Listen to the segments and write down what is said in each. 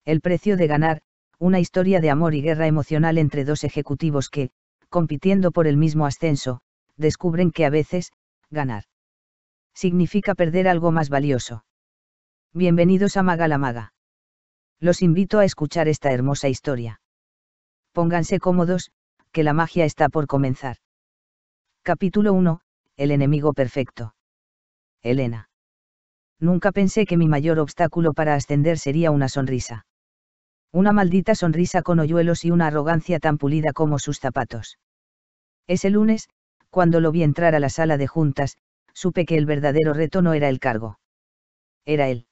El precio de ganar, una historia de amor y guerra emocional entre dos ejecutivos que, compitiendo por el mismo ascenso, descubren que a veces, ganar significa perder algo más valioso. Bienvenidos a Maga la Maga. Los invito a escuchar esta hermosa historia. Pónganse cómodos, que la magia está por comenzar. Capítulo 1, El enemigo perfecto. Elena. Nunca pensé que mi mayor obstáculo para ascender sería una sonrisa. Una maldita sonrisa con hoyuelos y una arrogancia tan pulida como sus zapatos. Ese lunes, cuando lo vi entrar a la sala de juntas, supe que el verdadero reto no era el cargo. Era él.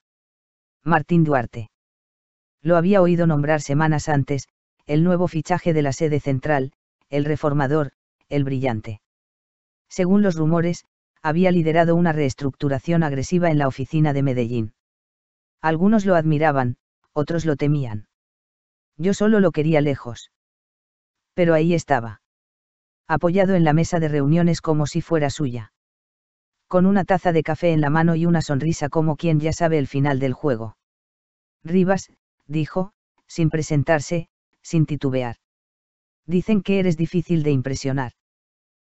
Martín Duarte. Lo había oído nombrar semanas antes, el nuevo fichaje de la sede central, el reformador, el brillante. Según los rumores, había liderado una reestructuración agresiva en la oficina de Medellín. Algunos lo admiraban, otros lo temían. Yo solo lo quería lejos. Pero ahí estaba. Apoyado en la mesa de reuniones como si fuera suya. Con una taza de café en la mano y una sonrisa como quien ya sabe el final del juego. Rivas, dijo, sin presentarse, sin titubear. Dicen que eres difícil de impresionar.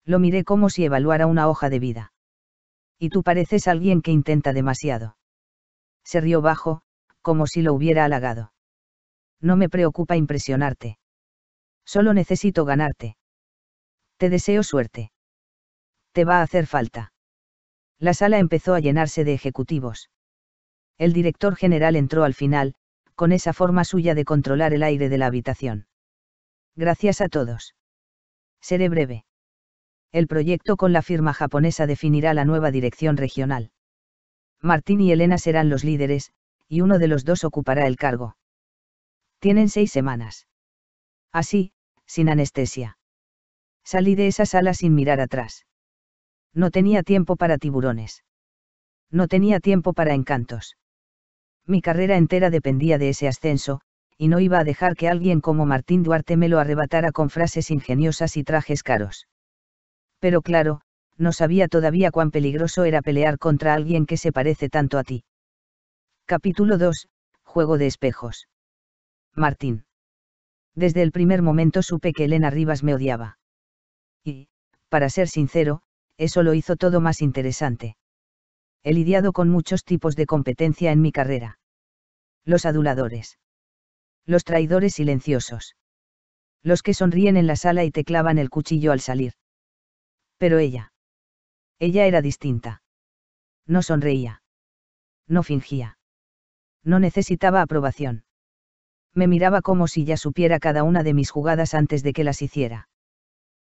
Lo miré como si evaluara una hoja de vida. Y tú pareces alguien que intenta demasiado. Se rió bajo, como si lo hubiera halagado. No me preocupa impresionarte. Solo necesito ganarte. Te deseo suerte. Te va a hacer falta. La sala empezó a llenarse de ejecutivos. El director general entró al final, con esa forma suya de controlar el aire de la habitación. Gracias a todos. Seré breve. El proyecto con la firma japonesa definirá la nueva dirección regional. Martín y Elena serán los líderes, y uno de los dos ocupará el cargo. Tienen 6 semanas. Así, sin anestesia. Salí de esa sala sin mirar atrás. No tenía tiempo para tiburones. No tenía tiempo para encantos. Mi carrera entera dependía de ese ascenso, y no iba a dejar que alguien como Martín Duarte me lo arrebatara con frases ingeniosas y trajes caros. Pero claro, no sabía todavía cuán peligroso era pelear contra alguien que se parece tanto a ti. Capítulo 2, Juego de espejos. Martín. Desde el primer momento supe que Elena Rivas me odiaba. Y, para ser sincero, eso lo hizo todo más interesante. He lidiado con muchos tipos de competencia en mi carrera. Los aduladores. Los traidores silenciosos. Los que sonríen en la sala y te clavan el cuchillo al salir. Pero ella. Ella era distinta. No sonreía. No fingía. No necesitaba aprobación. Me miraba como si ya supiera cada una de mis jugadas antes de que las hiciera.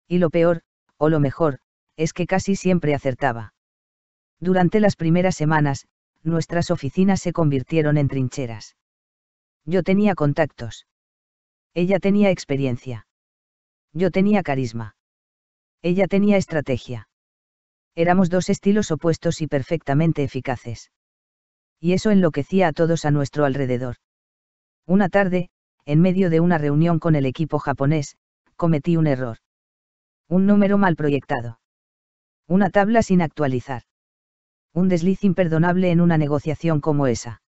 Y lo peor, o lo mejor, es que casi siempre acertaba. Durante las primeras semanas, nuestras oficinas se convirtieron en trincheras. Yo tenía contactos. Ella tenía experiencia. Yo tenía carisma. Ella tenía estrategia. Éramos dos estilos opuestos y perfectamente eficaces. Y eso enloquecía a todos a nuestro alrededor. Una tarde, en medio de una reunión con el equipo japonés, cometí un error. Un número mal proyectado. Una tabla sin actualizar. Un desliz imperdonable en una negociación como esa.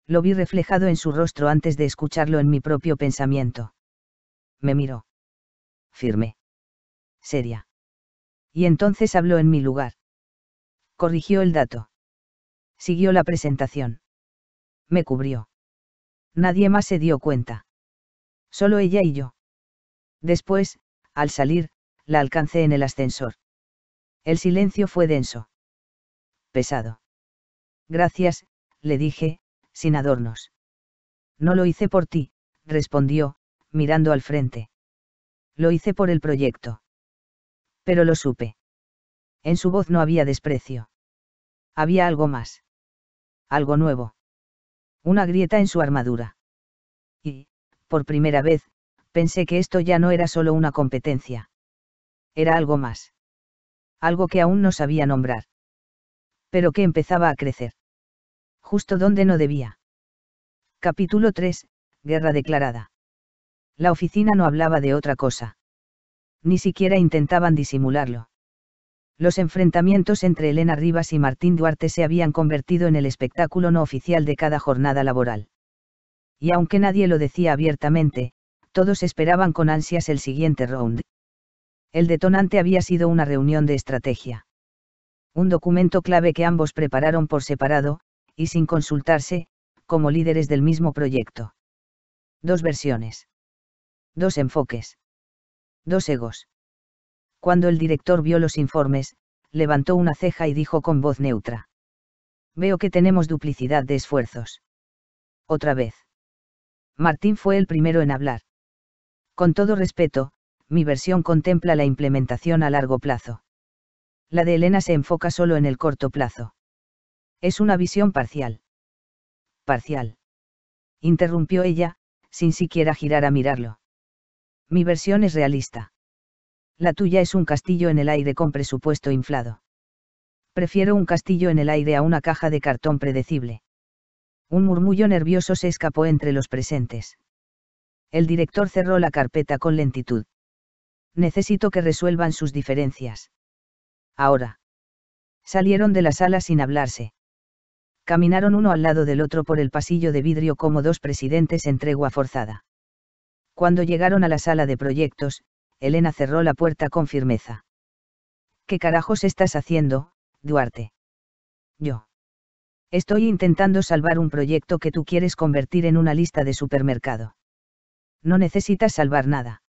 Lo vi reflejado en su rostro antes de escucharlo en mi propio pensamiento. Me miró. Firme. Seria. Y entonces habló en mi lugar. Corrigió el dato. Siguió la presentación. Me cubrió. Nadie más se dio cuenta. Solo ella y yo. Después, al salir, la alcancé en el ascensor. El silencio fue denso. Pesado. Gracias, le dije, sin adornos. No lo hice por ti, respondió, mirando al frente. Lo hice por el proyecto. Pero lo supe. En su voz no había desprecio. Había algo más. Algo nuevo. Una grieta en su armadura. Y, por primera vez, pensé que esto ya no era solo una competencia. Era algo más. Algo que aún no sabía nombrar. Pero que empezaba a crecer. Justo donde no debía. Capítulo 3, Guerra declarada. La oficina no hablaba de otra cosa. Ni siquiera intentaban disimularlo. Los enfrentamientos entre Elena Rivas y Martín Duarte se habían convertido en el espectáculo no oficial de cada jornada laboral. Y aunque nadie lo decía abiertamente, todos esperaban con ansias el siguiente round. El detonante había sido una reunión de estrategia. Un documento clave que ambos prepararon por separado, y sin consultarse, como líderes del mismo proyecto. Dos versiones. Dos enfoques. Dos egos. Cuando el director vio los informes, levantó una ceja y dijo con voz neutra. Veo que tenemos duplicidad de esfuerzos. Otra vez. Martín fue el primero en hablar. Con todo respeto, mi versión contempla la implementación a largo plazo. La de Elena se enfoca solo en el corto plazo. Es una visión parcial. Parcial. Interrumpió ella, sin siquiera girar a mirarlo. Mi versión es realista. La tuya es un castillo en el aire con presupuesto inflado. Prefiero un castillo en el aire a una caja de cartón predecible. Un murmullo nervioso se escapó entre los presentes. El director cerró la carpeta con lentitud. Necesito que resuelvan sus diferencias. Ahora. Salieron de la sala sin hablarse. Caminaron uno al lado del otro por el pasillo de vidrio como dos presidentes en tregua forzada. Cuando llegaron a la sala de proyectos, Elena cerró la puerta con firmeza. ¿Qué carajos estás haciendo, Duarte? Yo. Estoy intentando salvar un proyecto que tú quieres convertir en una lista de supermercado. No necesitas salvar nada.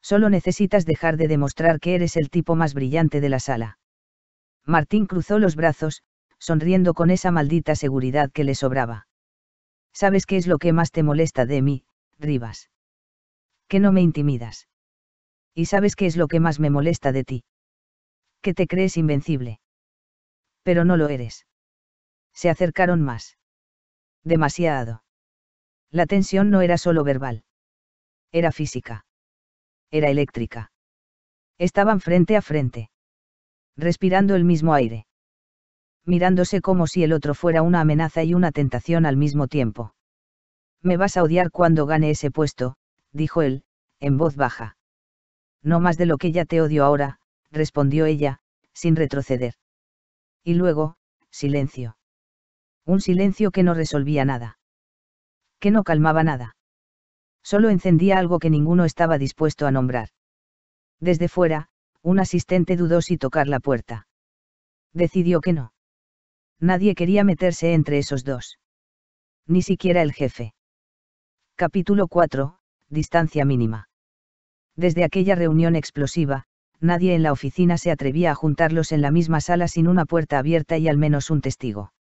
Solo necesitas dejar de demostrar que eres el tipo más brillante de la sala. Martín cruzó los brazos, sonriendo con esa maldita seguridad que le sobraba. ¿Sabes qué es lo que más te molesta de mí, Rivas? Que no me intimidas. ¿Y sabes qué es lo que más me molesta de ti? Que te crees invencible. Pero no lo eres. Se acercaron más. Demasiado. La tensión no era solo verbal. Era física. Era eléctrica. Estaban frente a frente. Respirando el mismo aire. Mirándose como si el otro fuera una amenaza y una tentación al mismo tiempo. Me vas a odiar cuando gane ese puesto, dijo él, en voz baja. No más de lo que ya te odio ahora, respondió ella, sin retroceder. Y luego, silencio. Un silencio que no resolvía nada. Que no calmaba nada. Solo encendía algo que ninguno estaba dispuesto a nombrar. Desde fuera, un asistente dudó si tocar la puerta. Decidió que no. Nadie quería meterse entre esos dos. Ni siquiera el jefe. Capítulo 4, distancia mínima. Desde aquella reunión explosiva, nadie en la oficina se atrevía a juntarlos en la misma sala sin una puerta abierta y al menos un testigo.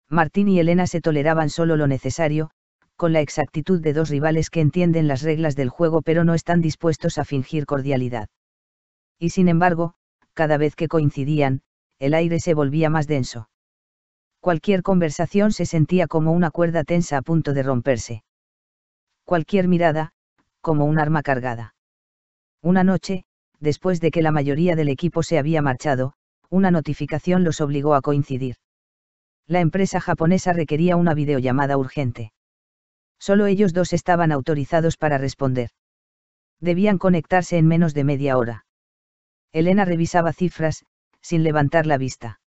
Martín y Elena se toleraban solo lo necesario, con la exactitud de dos rivales que entienden las reglas del juego pero no están dispuestos a fingir cordialidad. Y sin embargo, cada vez que coincidían, el aire se volvía más denso. Cualquier conversación se sentía como una cuerda tensa a punto de romperse. Cualquier mirada, como un arma cargada. Una noche, después de que la mayoría del equipo se había marchado, una notificación los obligó a coincidir. La empresa japonesa requería una videollamada urgente. Solo ellos dos estaban autorizados para responder. Debían conectarse en menos de media hora. Elena revisaba cifras, sin levantar la vista.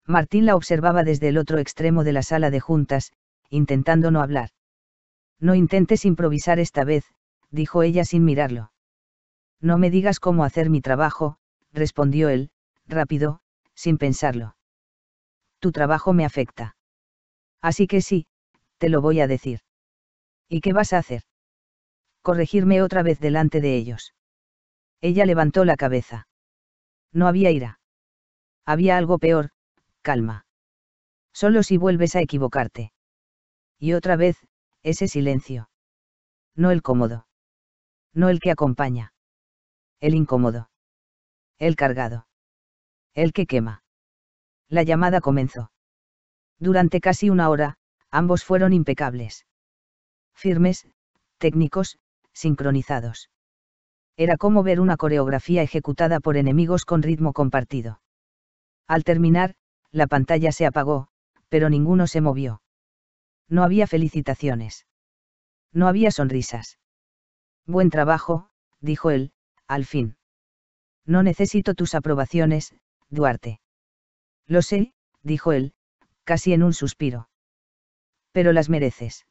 Martín la observaba desde el otro extremo de la sala de juntas, intentando no hablar. No intentes improvisar esta vez, dijo ella sin mirarlo. No me digas cómo hacer mi trabajo, respondió él, rápido, sin pensarlo. Tu trabajo me afecta. Así que sí, te lo voy a decir. ¿Y qué vas a hacer? Corregirme otra vez delante de ellos. Ella levantó la cabeza. No había ira. Había algo peor, calma. Solo si vuelves a equivocarte. Y otra vez, ese silencio. No el cómodo. No el que acompaña. El incómodo. El cargado. El que quema. La llamada comenzó. Durante casi una hora, ambos fueron impecables. Firmes, técnicos, sincronizados. Era como ver una coreografía ejecutada por enemigos con ritmo compartido. Al terminar, la pantalla se apagó, pero ninguno se movió. No había felicitaciones. No había sonrisas. Buen trabajo, dijo él, al fin. No necesito tus aprobaciones, Duarte. Lo sé, dijo él, casi en un suspiro. Pero las mereces.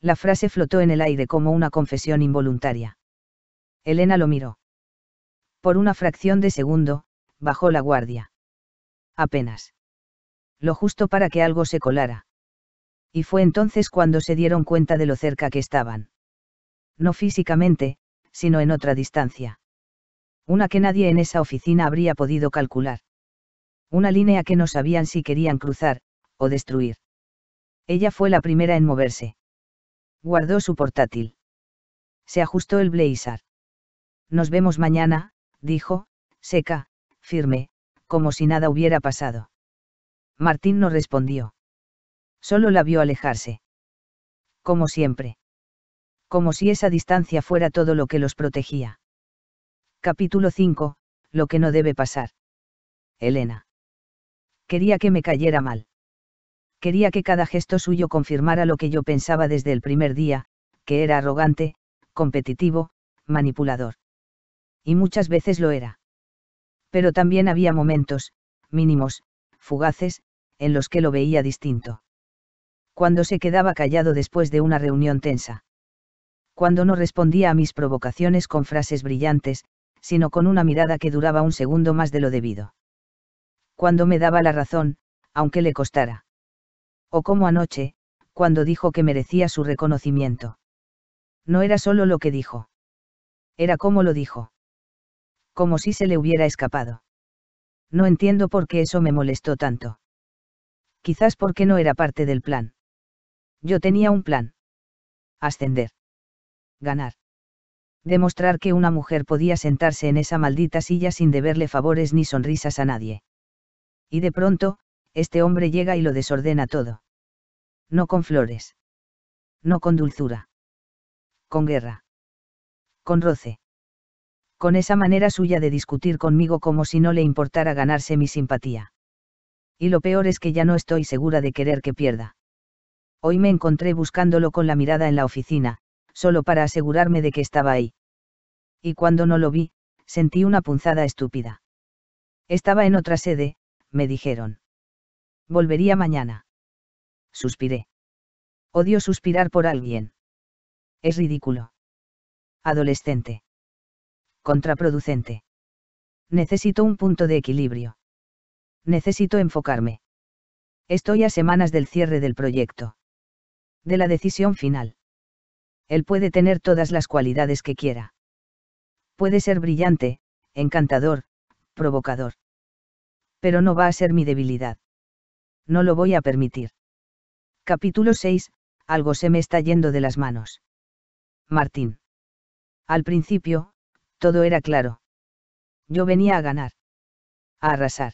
La frase flotó en el aire como una confesión involuntaria. Elena lo miró. Por una fracción de segundo, bajó la guardia. Apenas. Lo justo para que algo se colara. Y fue entonces cuando se dieron cuenta de lo cerca que estaban. No físicamente, sino en otra distancia. Una que nadie en esa oficina habría podido calcular. Una línea que no sabían si querían cruzar, o destruir. Ella fue la primera en moverse. Guardó su portátil. Se ajustó el blazer. Nos vemos mañana, dijo, seca, firme, como si nada hubiera pasado. Martín no respondió. Solo la vio alejarse. Como siempre. Como si esa distancia fuera todo lo que los protegía. Capítulo 5, lo que no debe pasar. Elena. Quería que me cayera mal. Quería que cada gesto suyo confirmara lo que yo pensaba desde el primer día, que era arrogante, competitivo, manipulador. Y muchas veces lo era. Pero también había momentos, mínimos, fugaces, en los que lo veía distinto. Cuando se quedaba callado después de una reunión tensa. Cuando no respondía a mis provocaciones con frases brillantes, sino con una mirada que duraba un segundo más de lo debido. Cuando me daba la razón, aunque le costara. O como anoche, cuando dijo que merecía su reconocimiento. No era solo lo que dijo. Era cómo lo dijo. Como si se le hubiera escapado. No entiendo por qué eso me molestó tanto. Quizás porque no era parte del plan. Yo tenía un plan. Ascender. Ganar. Demostrar que una mujer podía sentarse en esa maldita silla sin deberle favores ni sonrisas a nadie. Y de pronto, este hombre llega y lo desordena todo. No con flores. No con dulzura. Con guerra. Con roce. Con esa manera suya de discutir conmigo como si no le importara ganarse mi simpatía. Y lo peor es que ya no estoy segura de querer que pierda. Hoy me encontré buscándolo con la mirada en la oficina, solo para asegurarme de que estaba ahí. Y cuando no lo vi, sentí una punzada estúpida. Estaba en otra sede, me dijeron. Volvería mañana. Suspiré. Odio suspirar por alguien. Es ridículo. Adolescente. Contraproducente. Necesito un punto de equilibrio. Necesito enfocarme. Estoy a semanas del cierre del proyecto. De la decisión final. Él puede tener todas las cualidades que quiera. Puede ser brillante, encantador, provocador. Pero no va a ser mi debilidad. No lo voy a permitir. Capítulo 6, algo se me está yendo de las manos. Martín. Al principio, todo era claro. Yo venía a ganar. A arrasar.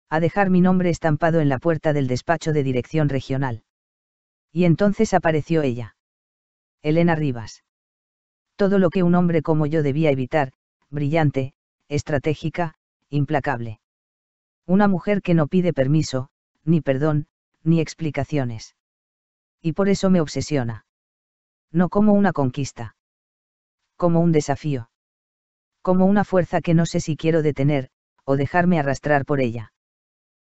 A dejar mi nombre estampado en la puerta del despacho de dirección regional. Y entonces apareció ella. Elena Rivas. Todo lo que un hombre como yo debía evitar, brillante, estratégica, implacable. Una mujer que no pide permiso, ni perdón, ni explicaciones. Y por eso me obsesiona. No como una conquista. Como un desafío. Como una fuerza que no sé si quiero detener, o dejarme arrastrar por ella.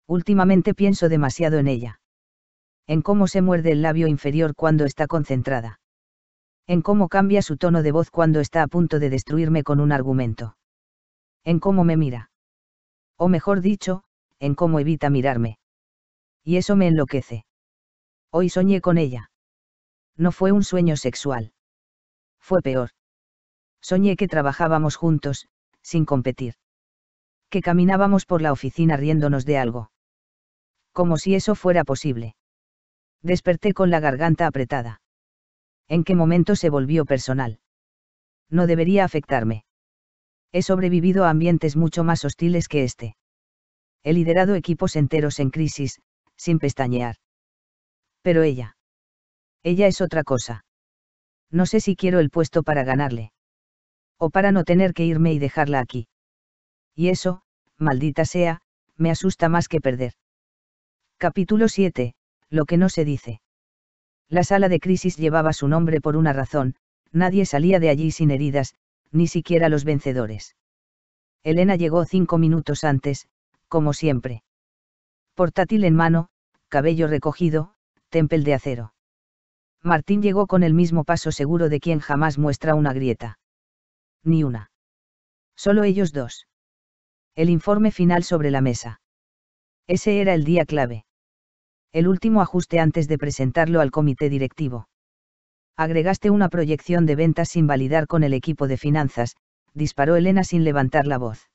Últimamente pienso demasiado en ella. En cómo se muerde el labio inferior cuando está concentrada. En cómo cambia su tono de voz cuando está a punto de destruirme con un argumento. En cómo me mira. O mejor dicho, en cómo evita mirarme. Y eso me enloquece. Hoy soñé con ella. No fue un sueño sexual. Fue peor. Soñé que trabajábamos juntos, sin competir. Que caminábamos por la oficina riéndonos de algo. Como si eso fuera posible. Desperté con la garganta apretada. ¿En qué momento se volvió personal? No debería afectarme. He sobrevivido a ambientes mucho más hostiles que este. He liderado equipos enteros en crisis, sin pestañear. Pero ella. Ella es otra cosa. No sé si quiero el puesto para ganarle. O para no tener que irme y dejarla aquí. Y eso, maldita sea, me asusta más que perder. Capítulo 7, lo que no se dice. La sala de crisis llevaba su nombre por una razón, nadie salía de allí sin heridas, ni siquiera los vencedores. Elena llegó 5 minutos antes, como siempre. Portátil en mano, cabello recogido, tempel de acero. Martín llegó con el mismo paso seguro de quien jamás muestra una grieta. Ni una. Solo ellos dos. El informe final sobre la mesa. Ese era el día clave. El último ajuste antes de presentarlo al comité directivo. Agregaste una proyección de ventas sin validar con el equipo de finanzas, disparó Elena sin levantar la voz.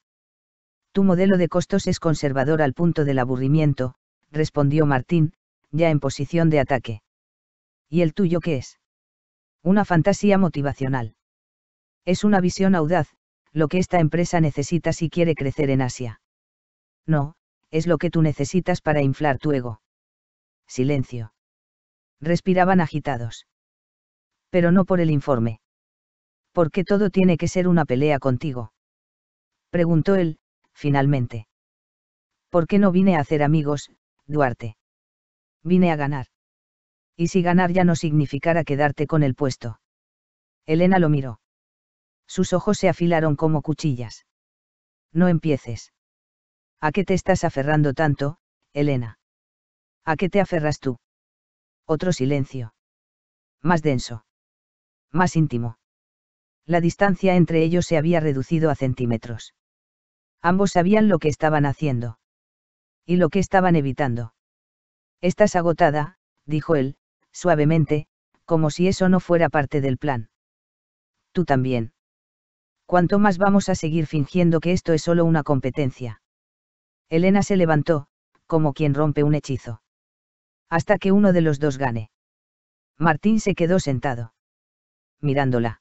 Tu modelo de costos es conservador al punto del aburrimiento, respondió Martín, ya en posición de ataque. ¿Y el tuyo qué es? Una fantasía motivacional. Es una visión audaz, lo que esta empresa necesita si quiere crecer en Asia. No, es lo que tú necesitas para inflar tu ego. Silencio. Respiraban agitados. Pero no por el informe. ¿Por qué todo tiene que ser una pelea contigo? Preguntó él, finalmente. ¿Por qué no vine a hacer amigos, Duarte? Vine a ganar. ¿Y si ganar ya no significara quedarte con el puesto? Elena lo miró. Sus ojos se afilaron como cuchillas. No empieces. ¿A qué te estás aferrando tanto, Elena? ¿A qué te aferras tú? Otro silencio. Más denso. Más íntimo. La distancia entre ellos se había reducido a centímetros. Ambos sabían lo que estaban haciendo. Y lo que estaban evitando. Estás agotada, dijo él, suavemente, como si eso no fuera parte del plan. Tú también. ¿Cuánto más vamos a seguir fingiendo que esto es solo una competencia? Elena se levantó, como quien rompe un hechizo. Hasta que uno de los dos gane. Martín se quedó sentado. Mirándola.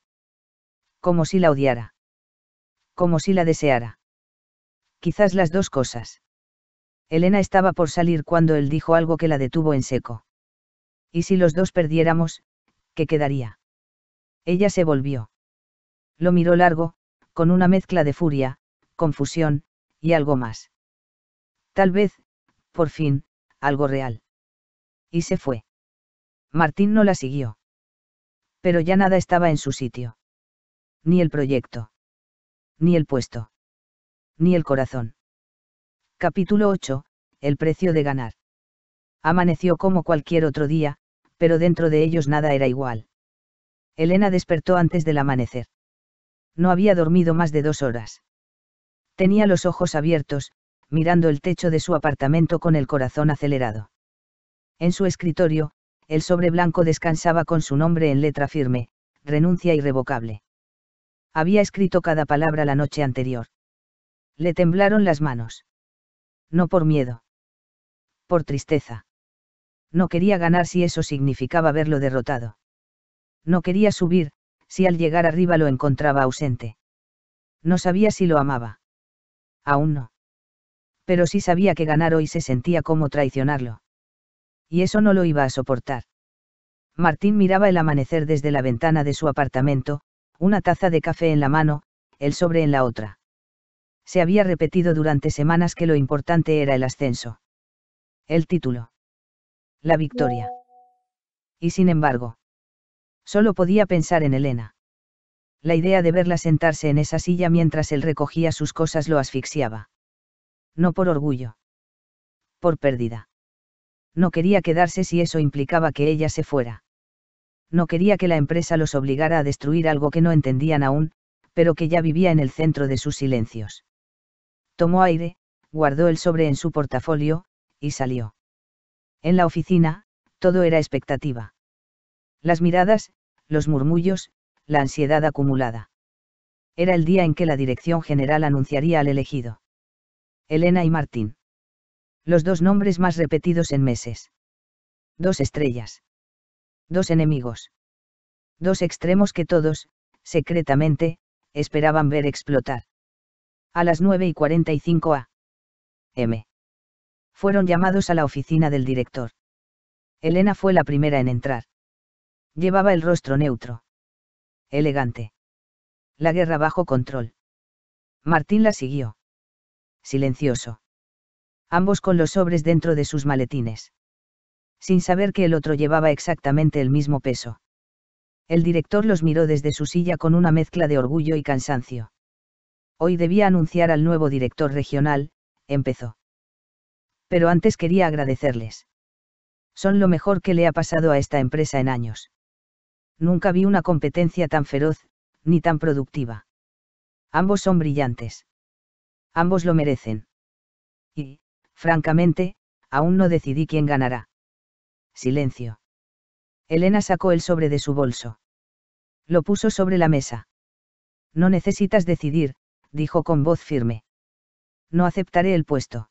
Como si la odiara. Como si la deseara. Quizás las dos cosas. Elena estaba por salir cuando él dijo algo que la detuvo en seco. ¿Y si los dos perdiéramos, qué quedaría? Ella se volvió. Lo miró largo, con una mezcla de furia, confusión, y algo más. Tal vez, por fin, algo real. Y se fue. Martín no la siguió. Pero ya nada estaba en su sitio. Ni el proyecto. Ni el puesto. Ni el corazón. Capítulo 8, el precio de ganar. Amaneció como cualquier otro día, pero dentro de ellos nada era igual. Elena despertó antes del amanecer. No había dormido más de 2 horas. Tenía los ojos abiertos, mirando el techo de su apartamento con el corazón acelerado. En su escritorio, el sobre blanco descansaba con su nombre en letra firme, renuncia irrevocable. Había escrito cada palabra la noche anterior. Le temblaron las manos. No por miedo. Por tristeza. No quería ganar si eso significaba verlo derrotado. No quería subir, si al llegar arriba lo encontraba ausente. No sabía si lo amaba. Aún no. Pero sí sabía que ganar hoy se sentía como traicionarlo. Y eso no lo iba a soportar. Martín miraba el amanecer desde la ventana de su apartamento, una taza de café en la mano, el sobre en la otra. Se había repetido durante semanas que lo importante era el ascenso. El título. La victoria. Y sin embargo, solo podía pensar en Elena. La idea de verla sentarse en esa silla mientras él recogía sus cosas lo asfixiaba. No por orgullo. Por pérdida. No quería quedarse si eso implicaba que ella se fuera. No quería que la empresa los obligara a destruir algo que no entendían aún, pero que ya vivía en el centro de sus silencios. Tomó aire, guardó el sobre en su portafolio, y salió. En la oficina, todo era expectativa. Las miradas, los murmullos, la ansiedad acumulada. Era el día en que la dirección general anunciaría al elegido. Elena y Martín. Los dos nombres más repetidos en meses. 2 estrellas. 2 enemigos. 2 extremos que todos, secretamente, esperaban ver explotar. A las 9:45 a.m. Fueron llamados a la oficina del director. Elena fue la primera en entrar. Llevaba el rostro neutro. Elegante. La guerra bajo control. Martín la siguió. Silencioso. Ambos con los sobres dentro de sus maletines. Sin saber que el otro llevaba exactamente el mismo peso. El director los miró desde su silla con una mezcla de orgullo y cansancio. Hoy debía anunciar al nuevo director regional, empezó. Pero antes quería agradecerles. Son lo mejor que le ha pasado a esta empresa en años. Nunca vi una competencia tan feroz, ni tan productiva. Ambos son brillantes. Ambos lo merecen. Y, francamente, aún no decidí quién ganará. Silencio. Elena sacó el sobre de su bolso. Lo puso sobre la mesa. No necesitas decidir, dijo con voz firme. No aceptaré el puesto.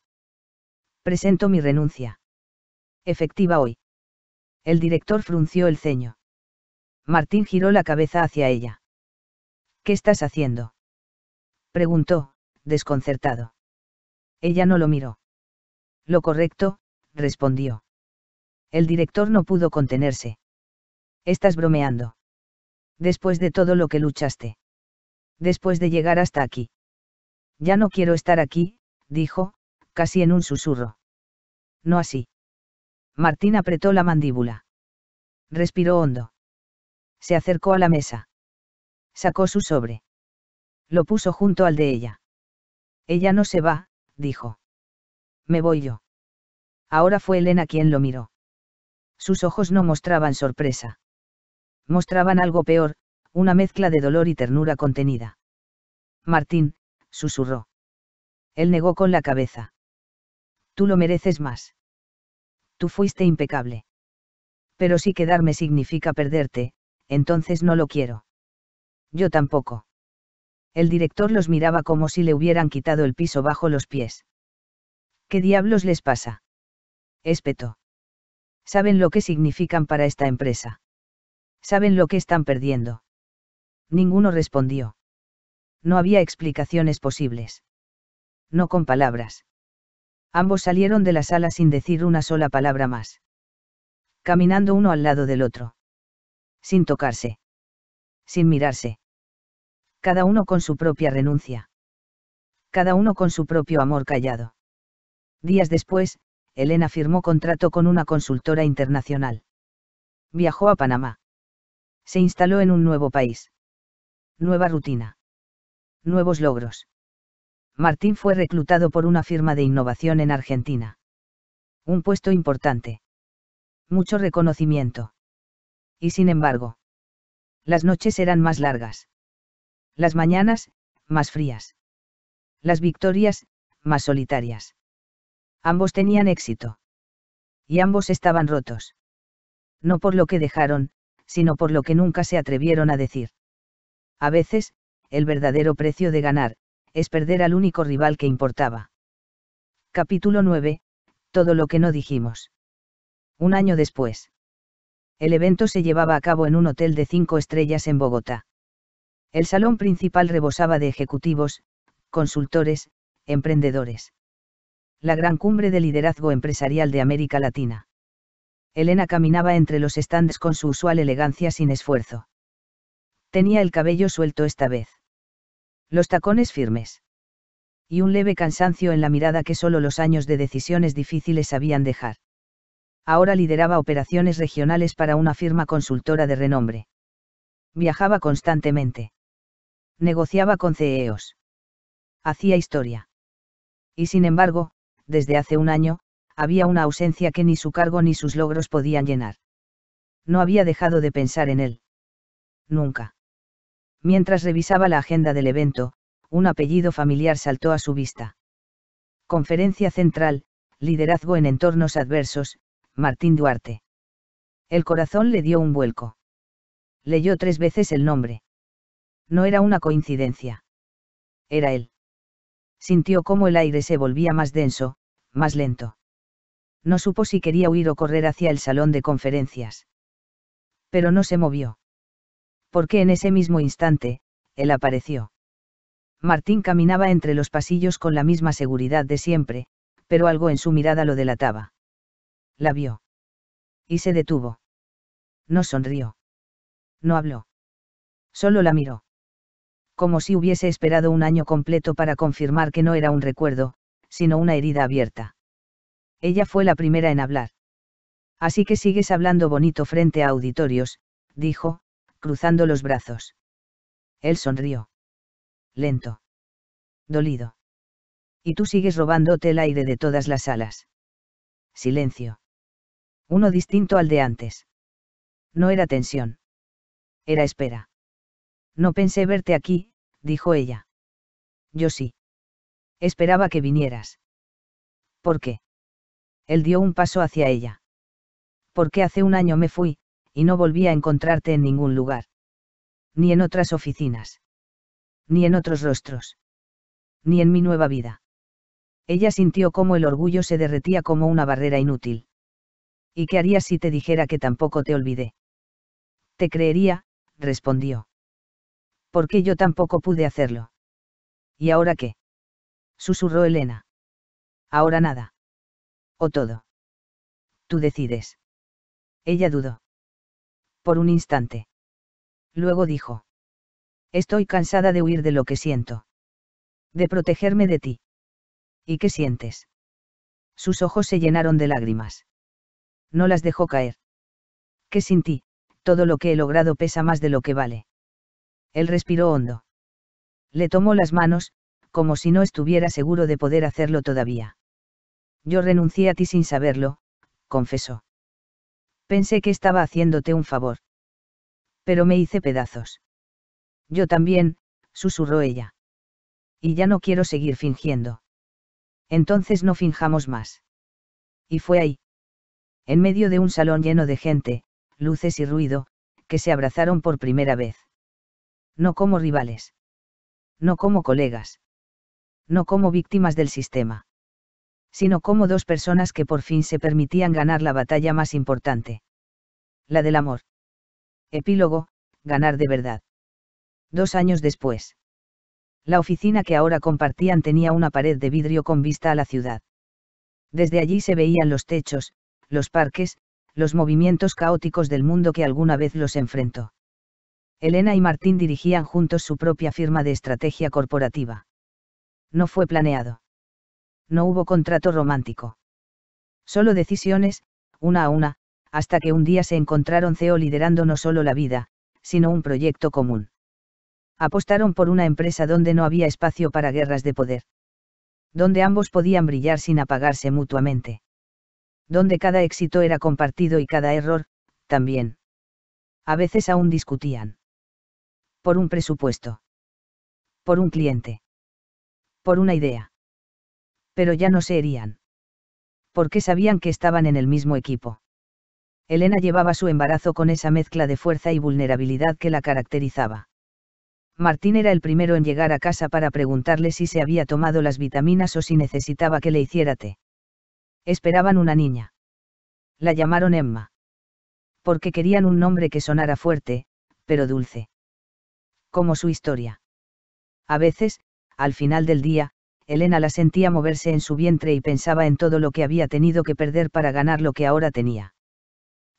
Presento mi renuncia. Efectiva hoy. El director frunció el ceño. Martín giró la cabeza hacia ella. ¿Qué estás haciendo?, preguntó, desconcertado. Ella no lo miró. Lo correcto, respondió. El director no pudo contenerse. Estás bromeando. Después de todo lo que luchaste. Después de llegar hasta aquí. Ya no quiero estar aquí, dijo, casi en un susurro. No así. Martín apretó la mandíbula. Respiró hondo. Se acercó a la mesa. Sacó su sobre. Lo puso junto al de ella. Ella no se va, dijo. Me voy yo. Ahora fue Elena quien lo miró. Sus ojos no mostraban sorpresa. Mostraban algo peor, una mezcla de dolor y ternura contenida. Martín, susurró. Él negó con la cabeza. Tú lo mereces más. Tú fuiste impecable. Pero si quedarme significa perderte, entonces no lo quiero. Yo tampoco. El director los miraba como si le hubieran quitado el piso bajo los pies. ¿Qué diablos les pasa?, espetó. Saben lo que significan para esta empresa. Saben lo que están perdiendo. Ninguno respondió. No había explicaciones posibles. No con palabras. Ambos salieron de la sala sin decir una sola palabra más. Caminando uno al lado del otro. Sin tocarse. Sin mirarse. Cada uno con su propia renuncia. Cada uno con su propio amor callado. Días después, Elena firmó contrato con una consultora internacional. Viajó a Panamá. Se instaló en un nuevo país. Nueva rutina. Nuevos logros. Martín fue reclutado por una firma de innovación en Argentina. Un puesto importante. Mucho reconocimiento. Y sin embargo, las noches eran más largas. Las mañanas, más frías. Las victorias, más solitarias. Ambos tenían éxito. Y ambos estaban rotos. No por lo que dejaron, sino por lo que nunca se atrevieron a decir. A veces, el verdadero precio de ganar, es perder al único rival que importaba. Capítulo 9. Todo lo que no dijimos. Un año después. El evento se llevaba a cabo en un hotel de 5 estrellas en Bogotá. El salón principal rebosaba de ejecutivos, consultores, emprendedores. La gran cumbre de liderazgo empresarial de América Latina. Elena caminaba entre los stands con su usual elegancia sin esfuerzo. Tenía el cabello suelto esta vez. Los tacones firmes. Y un leve cansancio en la mirada que solo los años de decisiones difíciles sabían dejar. Ahora lideraba operaciones regionales para una firma consultora de renombre. Viajaba constantemente. Negociaba con CEOs. Hacía historia. Y sin embargo, desde hace un año, había una ausencia que ni su cargo ni sus logros podían llenar. No había dejado de pensar en él. Nunca. Mientras revisaba la agenda del evento, un apellido familiar saltó a su vista. Conferencia Central, Liderazgo en Entornos Adversos, Martín Duarte. El corazón le dio un vuelco. Leyó 3 veces el nombre. No era una coincidencia. Era él. Sintió cómo el aire se volvía más denso, más lento. No supo si quería huir o correr hacia el salón de conferencias. Pero no se movió. Porque en ese mismo instante, él apareció. Martín caminaba entre los pasillos con la misma seguridad de siempre, pero algo en su mirada lo delataba. La vio. Y se detuvo. No sonrió. No habló. Solo la miró. Como si hubiese esperado un año completo para confirmar que no era un recuerdo, sino una herida abierta. Ella fue la primera en hablar. Así que sigues hablando bonito frente a auditorios, dijo, cruzando los brazos. Él sonrió. Lento. Dolido. Y tú sigues robándote el aire de todas las salas. Silencio. Uno distinto al de antes. No era tensión. Era espera. No pensé verte aquí, dijo ella. Yo sí. Esperaba que vinieras. ¿Por qué? Él dio un paso hacia ella. Porque hace un año me fui, y no volví a encontrarte en ningún lugar. Ni en otras oficinas. Ni en otros rostros. Ni en mi nueva vida. Ella sintió cómo el orgullo se derretía como una barrera inútil. ¿Y qué harías si te dijera que tampoco te olvidé? Te creería, respondió. Porque yo tampoco pude hacerlo. ¿Y ahora qué? Susurró Elena. Ahora nada. O todo. Tú decides. Ella dudó. Por un instante. Luego dijo. Estoy cansada de huir de lo que siento. De protegerme de ti. ¿Y qué sientes? Sus ojos se llenaron de lágrimas. No las dejó caer. ¿Qué sin ti? Todo lo que he logrado pesa más de lo que vale. Él respiró hondo. Le tomó las manos, como si no estuviera seguro de poder hacerlo todavía. Yo renuncié a ti sin saberlo, confesó. Pensé que estaba haciéndote un favor. Pero me hice pedazos. Yo también, susurró ella. Y ya no quiero seguir fingiendo. Entonces no finjamos más. Y fue ahí. En medio de un salón lleno de gente, luces y ruido, que se abrazaron por primera vez. No como rivales. No como colegas. No como víctimas del sistema. Sino como dos personas que por fin se permitían ganar la batalla más importante. La del amor. Epílogo, ganar de verdad. 2 años después. La oficina que ahora compartían tenía una pared de vidrio con vista a la ciudad. Desde allí se veían los techos, los parques, los movimientos caóticos del mundo que alguna vez los enfrentó. Elena y Martín dirigían juntos su propia firma de estrategia corporativa. No fue planeado. No hubo contrato romántico. Solo decisiones, una a una, hasta que un día se encontraron CEO liderando no solo la vida, sino un proyecto común. Apostaron por una empresa donde no había espacio para guerras de poder. Donde ambos podían brillar sin apagarse mutuamente. Donde cada éxito era compartido y cada error, también. A veces aún discutían. Por un presupuesto. Por un cliente. Por una idea. Pero ya no se herían. Porque sabían que estaban en el mismo equipo. Elena llevaba su embarazo con esa mezcla de fuerza y vulnerabilidad que la caracterizaba. Martín era el primero en llegar a casa para preguntarle si se había tomado las vitaminas o si necesitaba que le hiciera té. Esperaban una niña. La llamaron Emma. Porque querían un nombre que sonara fuerte, pero dulce. Como su historia. A veces, al final del día, Elena la sentía moverse en su vientre y pensaba en todo lo que había tenido que perder para ganar lo que ahora tenía.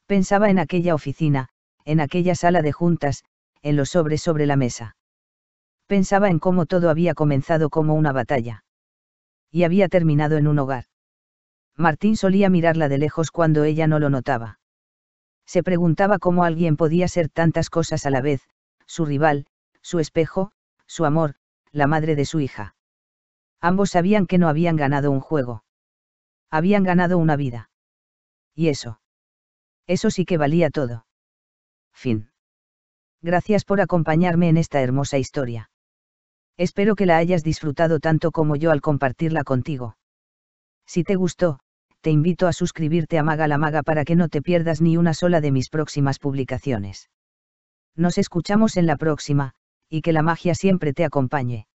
Pensaba en aquella oficina, en aquella sala de juntas, en los sobres sobre la mesa. Pensaba en cómo todo había comenzado como una batalla. Y había terminado en un hogar. Martín solía mirarla de lejos cuando ella no lo notaba. Se preguntaba cómo alguien podía ser tantas cosas a la vez, su rival, su espejo, su amor, la madre de su hija. Ambos sabían que no habían ganado un juego. Habían ganado una vida. Y eso. Eso sí que valía todo. Fin. Gracias por acompañarme en esta hermosa historia. Espero que la hayas disfrutado tanto como yo al compartirla contigo. Si te gustó, te invito a suscribirte a Maga la Maga para que no te pierdas ni una sola de mis próximas publicaciones. Nos escuchamos en la próxima, y que la magia siempre te acompañe.